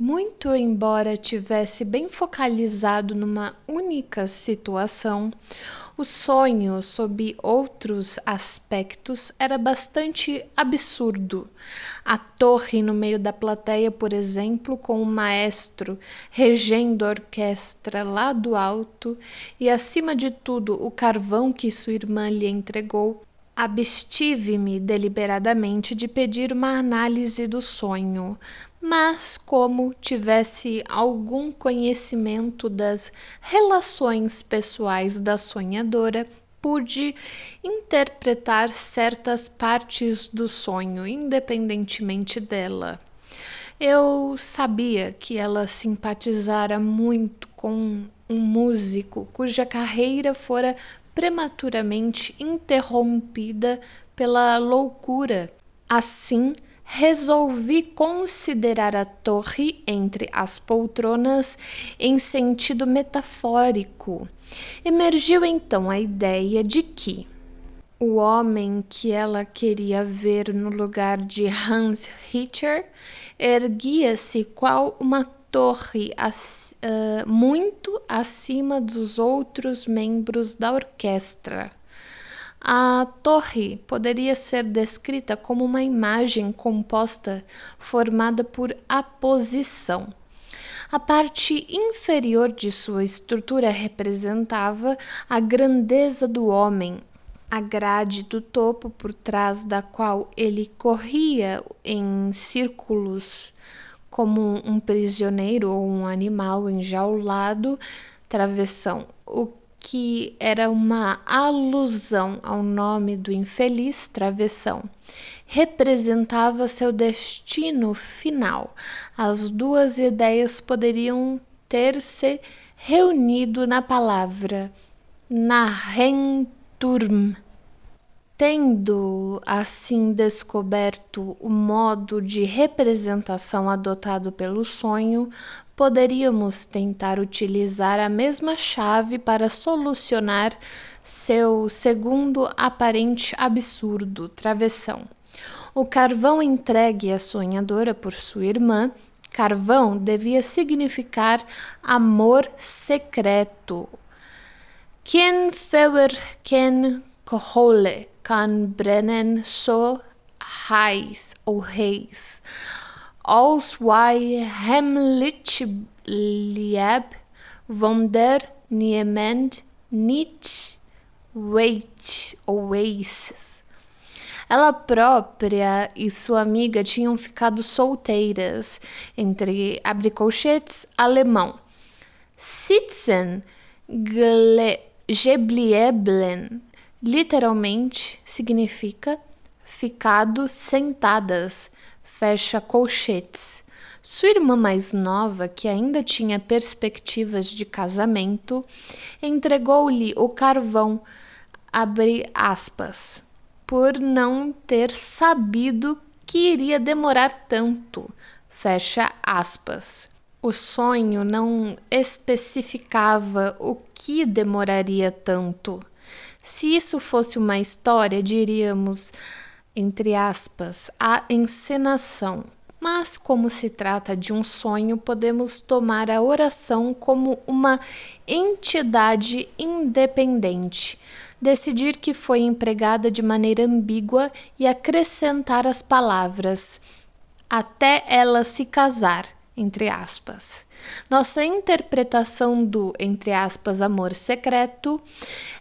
Muito embora tivesse bem focalizado numa única situação, o sonho, sob outros aspectos, era bastante absurdo. A torre no meio da plateia, por exemplo, com o maestro regendo a orquestra lá do alto e, acima de tudo, o carvão que sua irmã lhe entregou. Abstive-me deliberadamente de pedir uma análise do sonho, mas como tivesse algum conhecimento das relações pessoais da sonhadora, pude interpretar certas partes do sonho, independentemente dela. Eu sabia que ela simpatizara muito com um músico cuja carreira fora prematuramente interrompida pela loucura. Assim, resolvi considerar a torre entre as poltronas em sentido metafórico. Emergiu então a ideia de que o homem que ela queria ver no lugar de Hans Richter erguia-se qual uma torre muito acima dos outros membros da orquestra. A torre poderia ser descrita como uma imagem composta formada por aposição. A parte inferior de sua estrutura representava a grandeza do homem, a grade do topo por trás da qual ele corria em círculos como um prisioneiro ou um animal enjaulado, travessão, o que era uma alusão ao nome do infeliz travessão. Representava seu destino final. As duas ideias poderiam ter se reunido na palavra Narrenturm. Tendo assim descoberto o modo de representação adotado pelo sonho, poderíamos tentar utilizar a mesma chave para solucionar seu segundo aparente absurdo, travessão. O carvão entregue à sonhadora por sua irmã, carvão devia significar amor secreto. Quien fewer ken kohole kan brennen so heiß ou reis. Als wij hemlich lieb wonder niemand niet weet ou weiss. Ela própria e sua amiga tinham ficado solteiras, entre abricolchetes, alemão. Sitzen geblieben literalmente significa ficado sentadas, fecha colchetes. Sua irmã mais nova, que ainda tinha perspectivas de casamento, entregou-lhe o carvão, abre aspas, por não ter sabido que iria demorar tanto, fecha aspas. O sonho não especificava o que demoraria tanto. Se isso fosse uma história, diríamos, entre aspas, a encenação. Mas como se trata de um sonho, podemos tomar a oração como uma entidade independente, decidir que foi empregada de maneira ambígua e acrescentar as palavras até ela se casar, entre aspas. Nossa interpretação do, entre aspas, amor secreto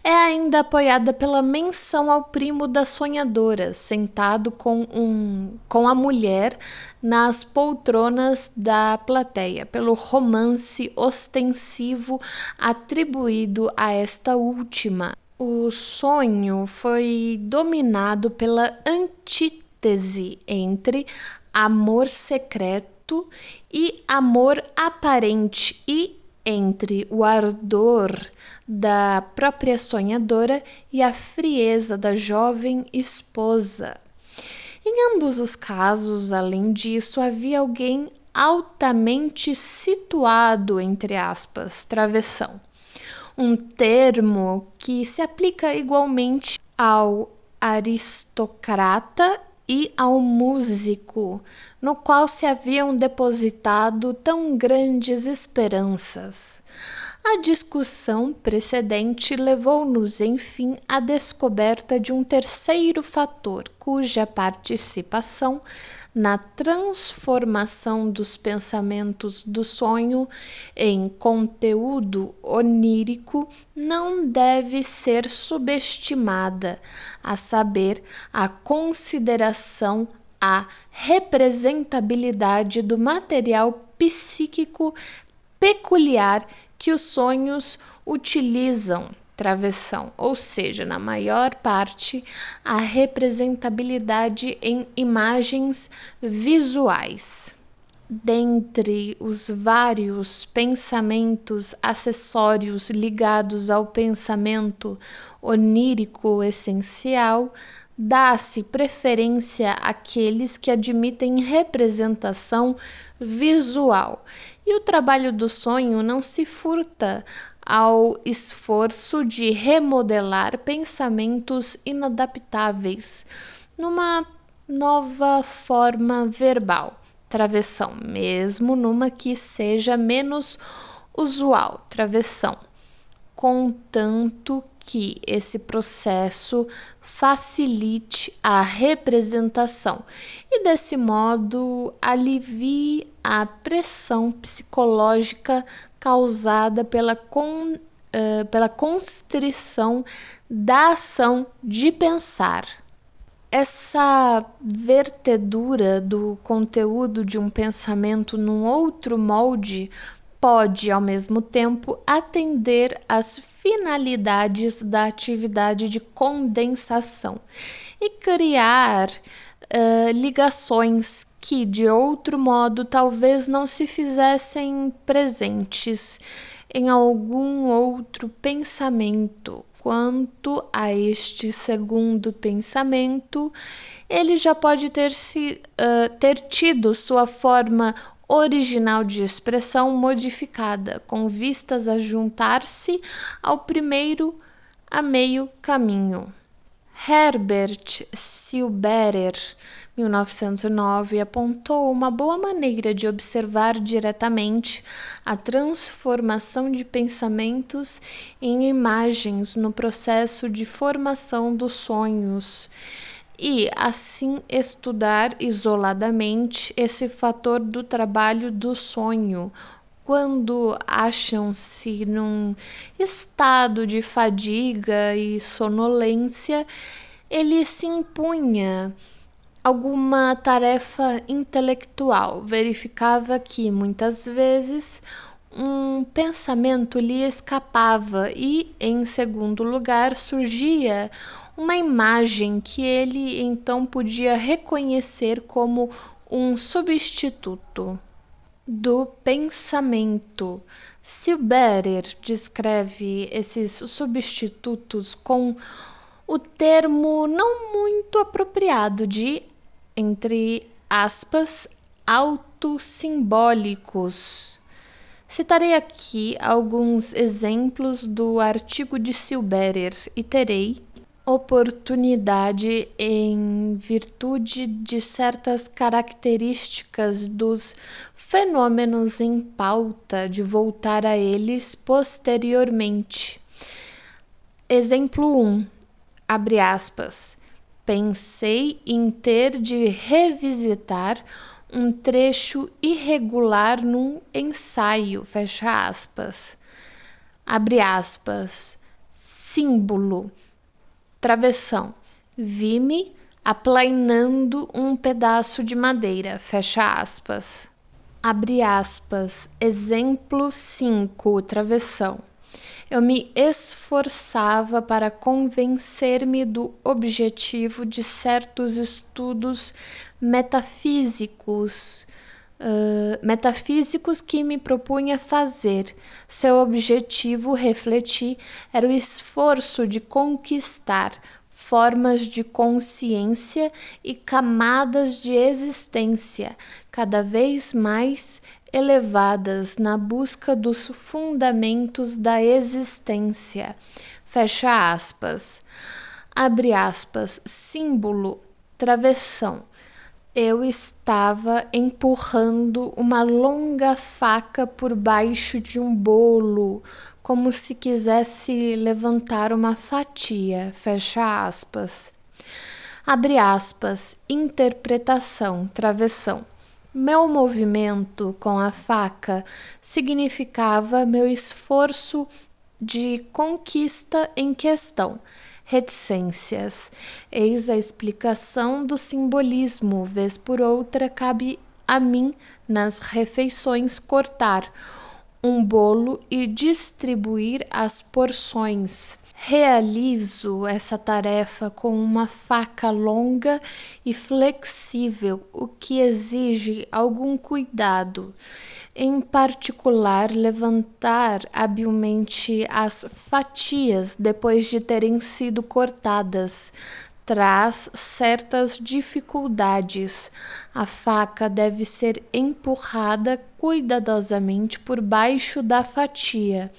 é ainda apoiada pela menção ao primo da sonhadora, sentado com a mulher nas poltronas da plateia, pelo romance ostensivo atribuído a esta última. O sonho foi dominado pela antítese entre amor secreto e amor aparente e entre o ardor da própria sonhadora e a frieza da jovem esposa. Em ambos os casos, além disso, havia alguém altamente situado, entre aspas, travessão. Um termo que se aplica igualmente ao aristocrata e ao músico, no qual se haviam depositado tão grandes esperanças. A discussão precedente levou-nos, enfim, à descoberta de um terceiro fator, cuja participação na transformação dos pensamentos do sonho em conteúdo onírico não deve ser subestimada, a saber, a consideração à representabilidade do material psíquico peculiar que os sonhos utilizam, travessão, ou seja, na maior parte, a representabilidade em imagens visuais. Dentre os vários pensamentos acessórios ligados ao pensamento onírico essencial, dá-se preferência àqueles que admitem representação visual. E o trabalho do sonho não se furta ao esforço de remodelar pensamentos inadaptáveis numa nova forma verbal, travessão, mesmo numa que seja menos usual, travessão, contanto que esse processo facilite a representação e, desse modo, alivie a pressão psicológica causada pela constrição da ação de pensar. Essa vertedura do conteúdo de um pensamento num outro molde pode, ao mesmo tempo, atender às finalidades da atividade de condensação e criar ligações que, de outro modo, talvez não se fizessem presentes em algum outro pensamento. Quanto a este segundo pensamento, ele já pode ter tido sua forma original de expressão modificada, com vistas a juntar-se ao primeiro a meio caminho. Herbert Silberer, 1909, apontou uma boa maneira de observar diretamente a transformação de pensamentos em imagens no processo de formação dos sonhos e, assim, estudar isoladamente esse fator do trabalho do sonho, quando acham-se num estado de fadiga e sonolência, ele se impunha alguma tarefa intelectual. Verificava que, muitas vezes, um pensamento lhe escapava e, em segundo lugar, surgia uma imagem que ele então podia reconhecer como um substituto do pensamento. Silberer descreve esses substitutos com o termo não muito apropriado de, entre aspas, autossimbólicos. Citarei aqui alguns exemplos do artigo de Silberer e terei oportunidade, em virtude de certas características dos fenômenos em pauta, de voltar a eles posteriormente. Exemplo 1, abre aspas, pensei em ter de revisitar um trecho irregular num ensaio, fecha aspas, abre aspas, símbolo, travessão, vi-me aplainando um pedaço de madeira, fecha aspas, abre aspas, exemplo 5, travessão. Eu me esforçava para convencer-me do objetivo de certos estudos metafísicos que me propunha fazer. Seu objetivo, refleti, era o esforço de conquistar formas de consciência e camadas de existência cada vez mais elevadas na busca dos fundamentos da existência. Fecha aspas. Abre aspas. Símbolo, Travessão. Eu estava empurrando uma longa faca por baixo de um bolo, como se quisesse levantar uma fatia. Fecha aspas. Abre aspas. Interpretação. Travessão. Meu movimento com a faca significava meu esforço de conquista em questão. Reticências. Eis a explicação do simbolismo, vez por outra cabe a mim, nas refeições, cortar um bolo e distribuir as porções. Realizo essa tarefa com uma faca longa e flexível, o que exige algum cuidado. Em particular, levantar habilmente as fatias depois de terem sido cortadas traz certas dificuldades. A faca deve ser empurrada cuidadosamente por baixo da fatia.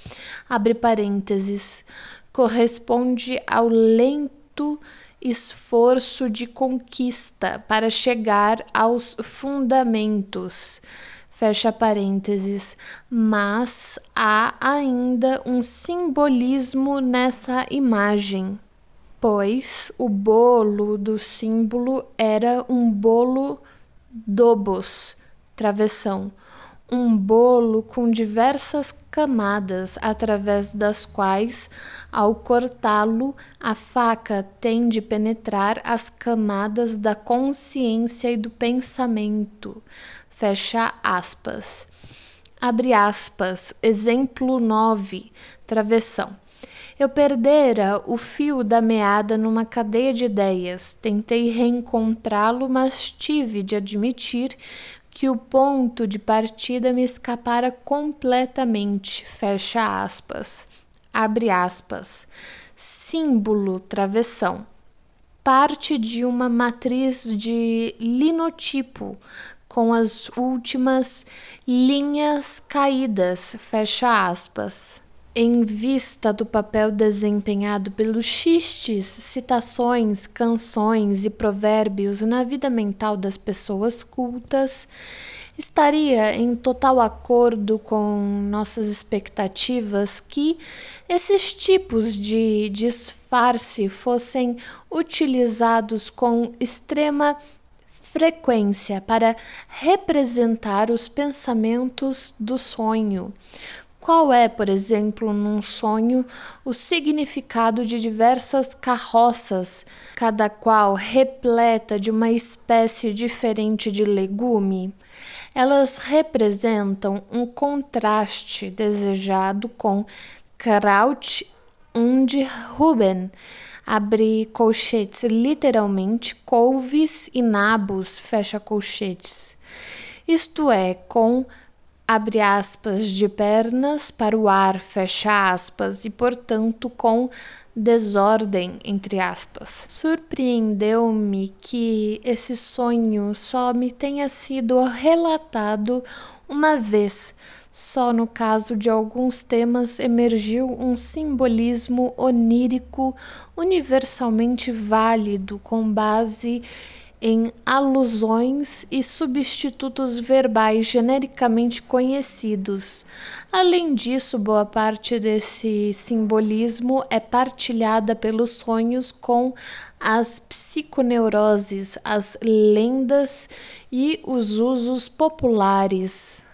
Abre parênteses. Corresponde ao lento esforço de conquista para chegar aos fundamentos. Fecha parênteses, mas há ainda um simbolismo nessa imagem, pois o bolo do símbolo era um bolo dobos, travessão, um bolo com diversas camadas, através das quais, ao cortá-lo, a faca tem de penetrar as camadas da consciência e do pensamento. Fecha aspas. Abre aspas. Exemplo 9. Travessão. Eu perdera o fio da meada numa cadeia de ideias. Tentei reencontrá-lo, mas tive de admitir que o ponto de partida me escapara completamente. Fecha aspas. Abre aspas. Símbolo travessão. Parte de uma matriz de linotipo, com as últimas linhas caídas, fecha aspas. Em vista do papel desempenhado pelos xistes, citações, canções e provérbios na vida mental das pessoas cultas, estaria em total acordo com nossas expectativas que esses tipos de disfarce fossem utilizados com extrema frequência para representar os pensamentos do sonho. Qual é, por exemplo, num sonho, o significado de diversas carroças, cada qual repleta de uma espécie diferente de legume? Elas representam um contraste desejado com Kraut und Rüben, abre colchetes, literalmente couves e nabos, fecha colchetes. Isto é, com abre aspas, de pernas para o ar, fecha aspas, e portanto com desordem, entre aspas. Surpreendeu-me que esse sonho só me tenha sido relatado uma vez. Só no caso de alguns temas emergiu um simbolismo onírico universalmente válido com base em alusões e substitutos verbais genericamente conhecidos. Além disso, boa parte desse simbolismo é partilhada pelos sonhos com as psiconeuroses, as lendas e os usos populares.